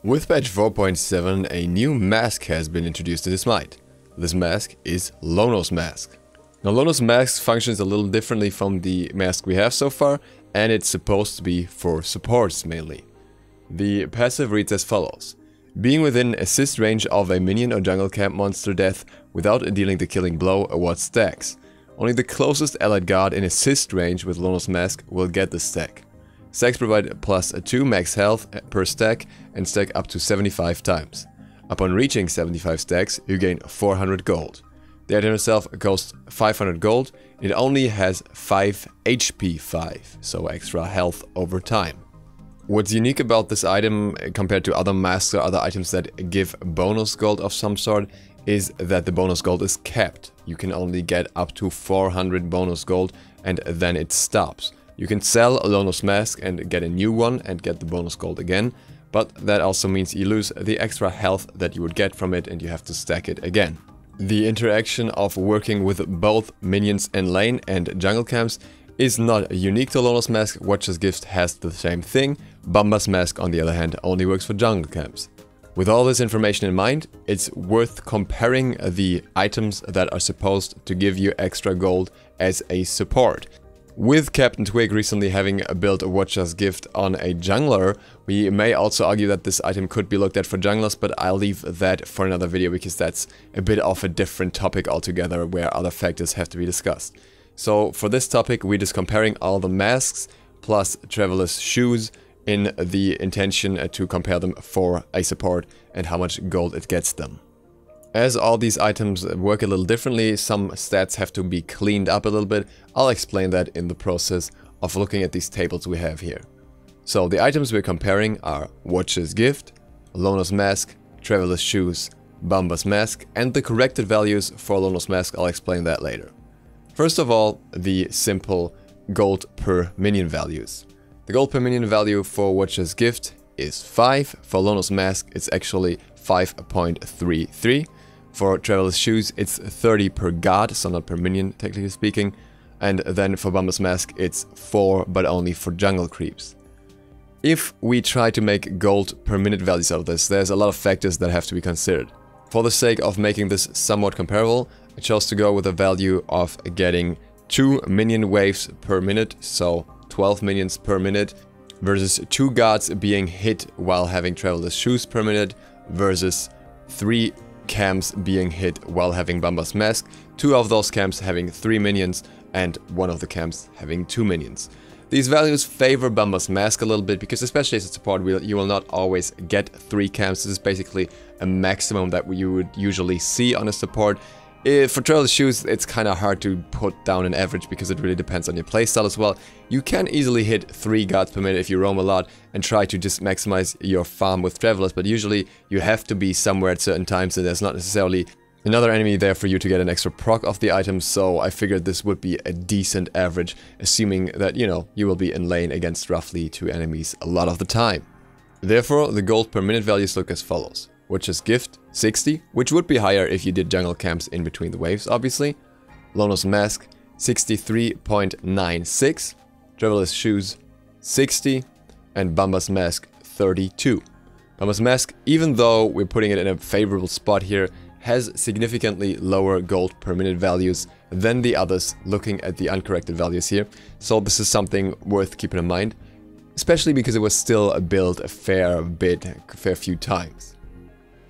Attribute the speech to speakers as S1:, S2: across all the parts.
S1: With patch 4.7, a new mask has been introduced into Smite. This mask is Lono's mask. Now Lono's mask functions a little differently from the mask we have so far, and it's supposed to be for supports mainly. The passive reads as follows. Being within assist range of a minion or jungle camp monster death without dealing the killing blow awards stacks. Only the closest allied guard in assist range with Lono's mask will get the stack. Stacks provide plus 2 max health per stack and stack up to 75 times. Upon reaching 75 stacks, you gain 400 gold. The item itself costs 500 gold. It only has 5 HP 5, so extra health over time. What's unique about this item compared to other masks or other items that give bonus gold of some sort is that the bonus gold is capped. You can only get up to 400 bonus gold and then it stops. You can sell Lono's mask and get a new one and get the bonus gold again, but that also means you lose the extra health that you would get from it and you have to stack it again. The interaction of working with both minions in lane and jungle camps is not unique to Lono's mask. Watcher's Gift has the same thing. BUMBA'S mask, on the other hand, only works for jungle camps. With all this information in mind, it's worth comparing the items that are supposed to give you extra gold as a support. With Captain Twig recently having built a Watcher's Gift on a jungler, we may also argue that this item could be looked at for junglers, but I'll leave that for another video because that's a bit of a different topic altogether where other factors have to be discussed. So for this topic, we're just comparing all the masks plus Traveler's Shoes in the intention to compare them for a support and how much gold it gets them. As all these items work a little differently, some stats have to be cleaned up a little bit. I'll explain that in the process of looking at these tables we have here. So the items we're comparing are Watcher's Gift, Lono's mask, Traveler's Shoes, BUMBA'S mask, and the corrected values for Lono's mask. I'll explain that later. First of all, the simple gold per minion values. The gold per minion value for Watcher's Gift is 5. For Lono's mask, it's actually 5.33. For Traveler's Shoes, it's 30 per guard, so not per minion, technically speaking. And then for BUMBA'S mask, it's 4, but only for jungle creeps. If we try to make gold per minute values out of this, there's a lot of factors that have to be considered. For the sake of making this somewhat comparable, I chose to go with a value of getting 2 minion waves per minute, so 12 minions per minute, versus 2 guards being hit while having Traveler's Shoes per minute, versus 3 camps being hit while having BUMBA'S mask, 2 of those camps having 3 minions, and 1 of the camps having 2 minions. These values favor BUMBA'S mask a little bit because especially as a support you will not always get 3 camps. This is basically a maximum that you would usually see on a support. For Traveler's Shoes, it's kind of hard to put down an average because it really depends on your playstyle as well. You can easily hit 3 guards per minute if you roam a lot and try to just maximize your farm with Travelers, but usually you have to be somewhere at certain times and there's not necessarily another enemy there for you to get an extra proc of the item, so I figured this would be a decent average, assuming that, you know, you will be in lane against roughly 2 enemies a lot of the time. Therefore, the gold per minute values look as follows. Watcher's Gift, 60, which would be higher if you did jungle camps in between the waves, obviously. Lono's mask, 63.96. Traveler's Shoes, 60. And BUMBA'S mask, 32. BUMBA'S mask, even though we're putting it in a favorable spot here, has significantly lower gold per minute values than the others, looking at the uncorrected values here. So this is something worth keeping in mind, especially because it was still built a fair few times.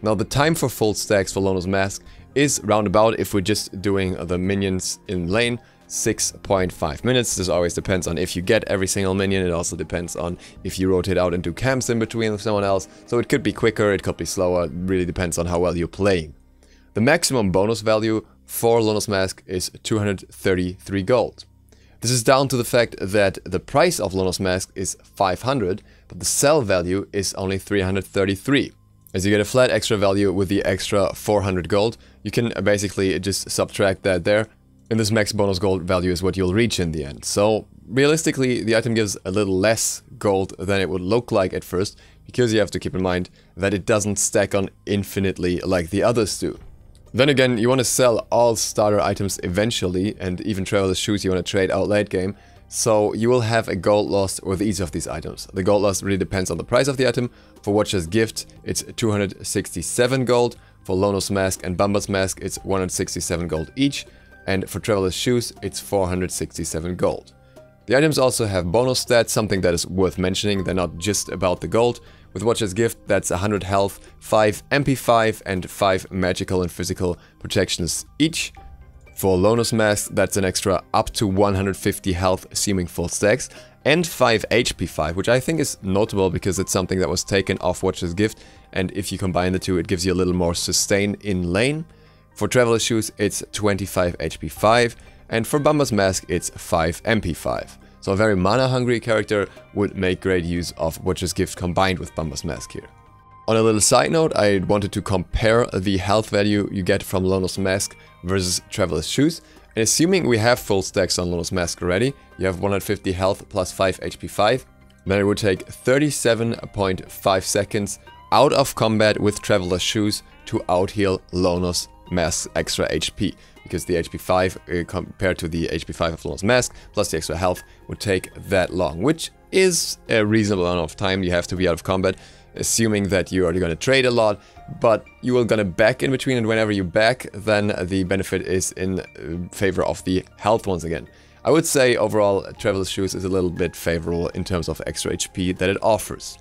S1: Now the time for full stacks for Lono's mask is roundabout, if we're just doing the minions in lane, 6.5 minutes. This always depends on if you get every single minion. It also depends on if you rotate out into camps in between with someone else. So it could be quicker, it could be slower. It really depends on how well you're playing. The maximum bonus value for Lono's mask is 233 gold. This is down to the fact that the price of Lono's mask is 500, but the sell value is only 333. As you get a flat extra value with the extra 400 gold, you can basically just subtract that there, and this max bonus gold value is what you'll reach in the end. So realistically, the item gives a little less gold than it would look like at first, because you have to keep in mind that it doesn't stack on infinitely like the others do. Then again, you want to sell all starter items eventually, and even Traveler's Shoes you want to trade out late game. So you will have a gold loss with each of these items. The gold loss really depends on the price of the item. For Watcher's Gift, it's 267 gold. For Lono's Mask and BUMBA'S Mask, it's 167 gold each. And for Traveler's Shoes, it's 467 gold. The items also have bonus stats, something that is worth mentioning. They're not just about the gold. With Watcher's Gift, that's 100 health, 5 MP5 and 5 magical and physical protections each. For Lono's Mask, that's an extra up to 150 health, assuming full stacks, and 5 HP5, which I think is notable because it's something that was taken off Watcher's Gift, and if you combine the two, it gives you a little more sustain in lane. For Traveler's Shoes, it's 25 HP5, and for BUMBA'S Mask, it's 5 MP5. So a very mana-hungry character would make great use of Watcher's Gift combined with BUMBA'S Mask here. On a little side note, I wanted to compare the health value you get from Lono's Mask versus Traveler's Shoes. And assuming we have full stacks on Lono's Mask already, you have 150 health plus 5 HP5, then it would take 37.5 seconds out of combat with Traveler's Shoes to out-heal Lono's Mask's extra HP. Because the HP5 compared to the HP5 of Lono's Mask plus the extra health would take that long, which is a reasonable amount of time you have to be out of combat, assuming that you are going to trade a lot, but you will going to back in between, and whenever you back, then the benefit is in favor of the health once again. I would say overall Traveler's Shoes is a little bit favorable in terms of extra HP that it offers.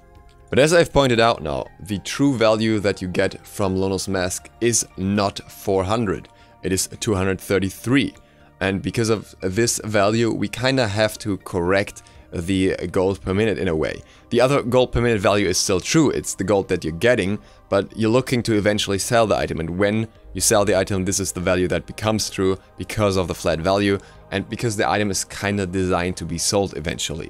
S1: But as I've pointed out now, the true value that you get from Lono's Mask is not 400. It is 233, and because of this value we kinda have to correct the gold per minute in a way. The other gold per minute value is still true, it's the gold that you're getting, but you're looking to eventually sell the item, and when you sell the item, this is the value that becomes true because of the flat value and because the item is kinda designed to be sold eventually.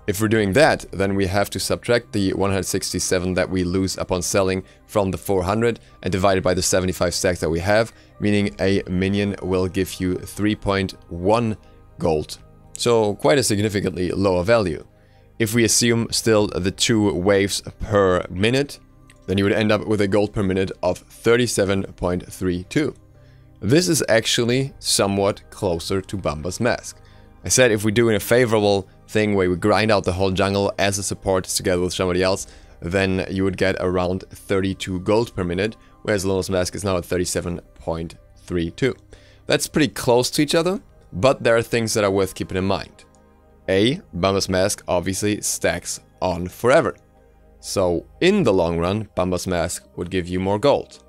S1: If we're doing that, then we have to subtract the 167 that we lose upon selling from the 400 and divide it by the 75 stacks that we have, meaning a minion will give you 3.1 gold. So quite a significantly lower value. If we assume still the 2 waves per minute, then you would end up with a gold per minute of 37.32. This is actually somewhat closer to BUMBA'S Mask. I said if we do in a favorable thing where we grind out the whole jungle as a support together with somebody else, then you would get around 32 gold per minute, whereas Lono's Mask is now at 37.32. That's pretty close to each other, but there are things that are worth keeping in mind. A, BUMBA'S Mask obviously stacks on forever. So in the long run, BUMBA'S Mask would give you more gold.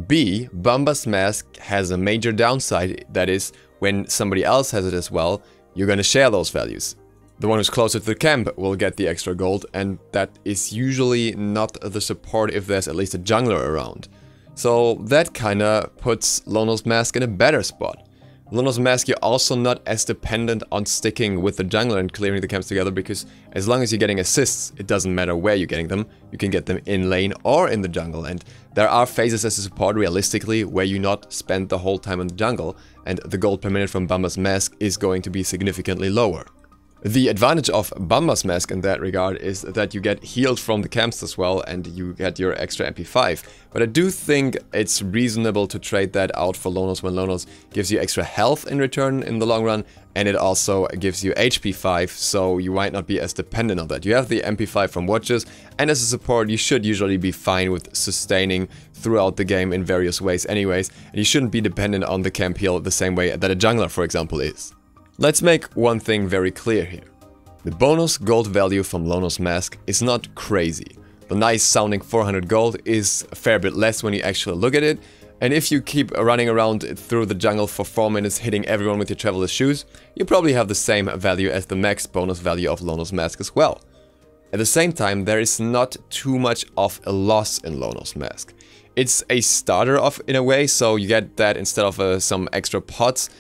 S1: B, BUMBA'S Mask has a major downside, that is, when somebody else has it as well, you're gonna share those values. The one who's closer to the camp will get the extra gold, and that is usually not the support if there's at least a jungler around. So that kinda puts Lono's Mask in a better spot. Lono's Mask, you're also not as dependent on sticking with the jungler and clearing the camps together, because as long as you're getting assists, it doesn't matter where you're getting them. You can get them in lane or in the jungle, and there are phases as a support realistically where you not spend the whole time in the jungle, and the gold per minute from BUMBA'S Mask is going to be significantly lower. The advantage of BUMBA'S Mask in that regard is that you get healed from the camps as well, and you get your extra MP5. But I do think it's reasonable to trade that out for Lono's when Lono's gives you extra health in return in the long run, and it also gives you HP5, so you might not be as dependent on that. You have the MP5 from Watchers, and as a support you should usually be fine with sustaining throughout the game in various ways anyways, and you shouldn't be dependent on the camp heal the same way that a jungler, for example, is. Let's make one thing very clear here. The bonus gold value from Lono's Mask is not crazy. The nice sounding 400 gold is a fair bit less when you actually look at it, and if you keep running around through the jungle for 4 minutes hitting everyone with your Traveler's Shoes, you probably have the same value as the max bonus value of Lono's Mask as well. At the same time, there is not too much of a loss in Lono's Mask. It's a starter of in a way, so you get that instead of some extra pots,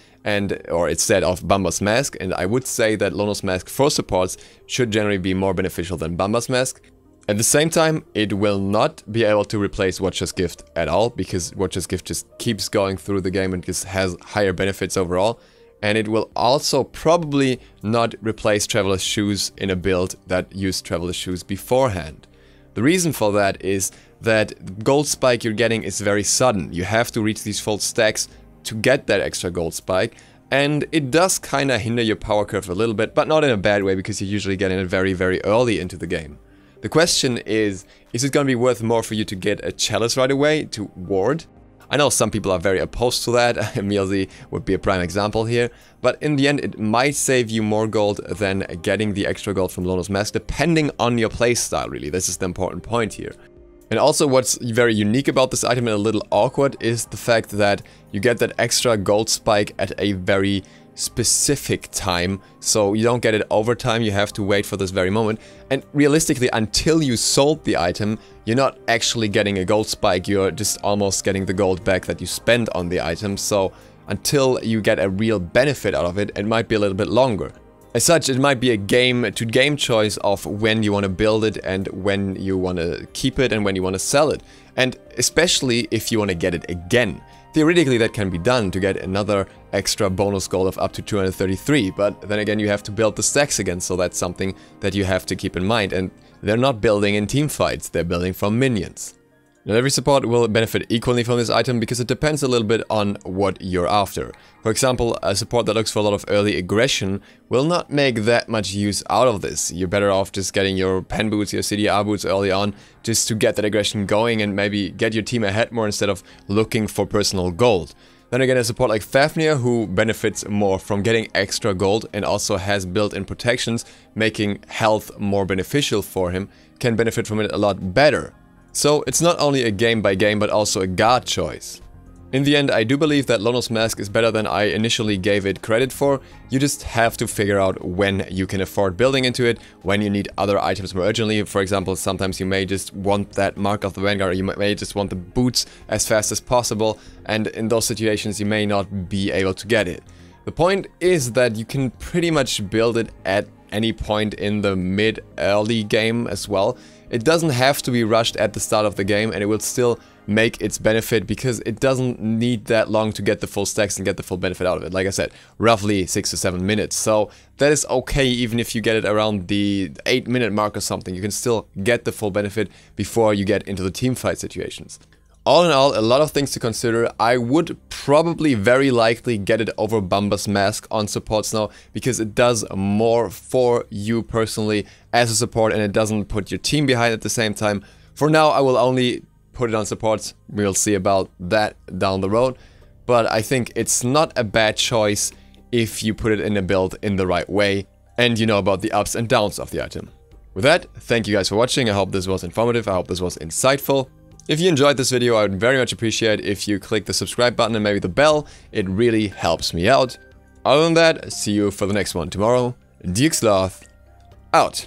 S1: or instead of BUMBA'S Mask, and I would say that Lono's Mask for supports should generally be more beneficial than BUMBA'S Mask. At the same time, it will not be able to replace Watcher's Gift at all, because Watcher's Gift just keeps going through the game and just has higher benefits overall. And it will also probably not replace Traveler's Shoes in a build that used Traveler's Shoes beforehand. The reason for that is that the gold spike you're getting is very sudden. You have to reach these full stacks to get that extra gold spike, and it does kind of hinder your power curve a little bit, but not in a bad way because you're usually getting it very, very early into the game. The question is it going to be worth more for you to get a chalice right away to ward? I know some people are very opposed to that, Emilzy would be a prime example here, but in the end it might save you more gold than getting the extra gold from Lono's Mask, depending on your playstyle really. This is the important point here. And also what's very unique about this item and a little awkward is the fact that you get that extra gold spike at a very specific time, so you don't get it over time, you have to wait for this very moment. And realistically, until you sold the item, you're not actually getting a gold spike, you're just almost getting the gold back that you spent on the item, so until you get a real benefit out of it, it might be a little bit longer. As such, it might be a game-to-game choice of when you want to build it and when you want to keep it and when you want to sell it. And especially if you want to get it again. Theoretically, that can be done to get another extra bonus gold of up to 233, but then again you have to build the stacks again, so that's something that you have to keep in mind. And they're not building in team fights, they're building from minions. Not every support will benefit equally from this item because it depends a little bit on what you're after. For example, a support that looks for a lot of early aggression will not make that much use out of this. You're better off just getting your pen boots, your CDR boots early on, just to get that aggression going and maybe get your team ahead more instead of looking for personal gold. Then again, a support like Fafnir, who benefits more from getting extra gold and also has built-in protections, making health more beneficial for him, can benefit from it a lot better. So it's not only a game by game, but also a god choice. In the end, I do believe that Lono's Mask is better than I initially gave it credit for. You just have to figure out when you can afford building into it, when you need other items more urgently. For example, sometimes you may just want that Mark of the Vanguard, or you may just want the boots as fast as possible, and in those situations you may not be able to get it. The point is that you can pretty much build it at any point in the mid-early game as well. It doesn't have to be rushed at the start of the game, and it will still make its benefit because it doesn't need that long to get the full stacks and get the full benefit out of it. Like I said, roughly 6 to 7 minutes. So that is okay even if you get it around the 8-minute mark or something. You can still get the full benefit before you get into the team fight situations. All in all, a lot of things to consider. I would probably very likely get it over BUMBA'S Mask on supports now because it does more for you personally as a support and it doesn't put your team behind at the same time. For now, I will only put it on supports. We'll see about that down the road. But I think it's not a bad choice if you put it in a build in the right way and you know about the ups and downs of the item. With that, thank you guys for watching. I hope this was informative. I hope this was insightful. If you enjoyed this video, I would very much appreciate if you click the subscribe button and maybe the bell. It really helps me out. Other than that, see you for the next one tomorrow. ZiSotto, out.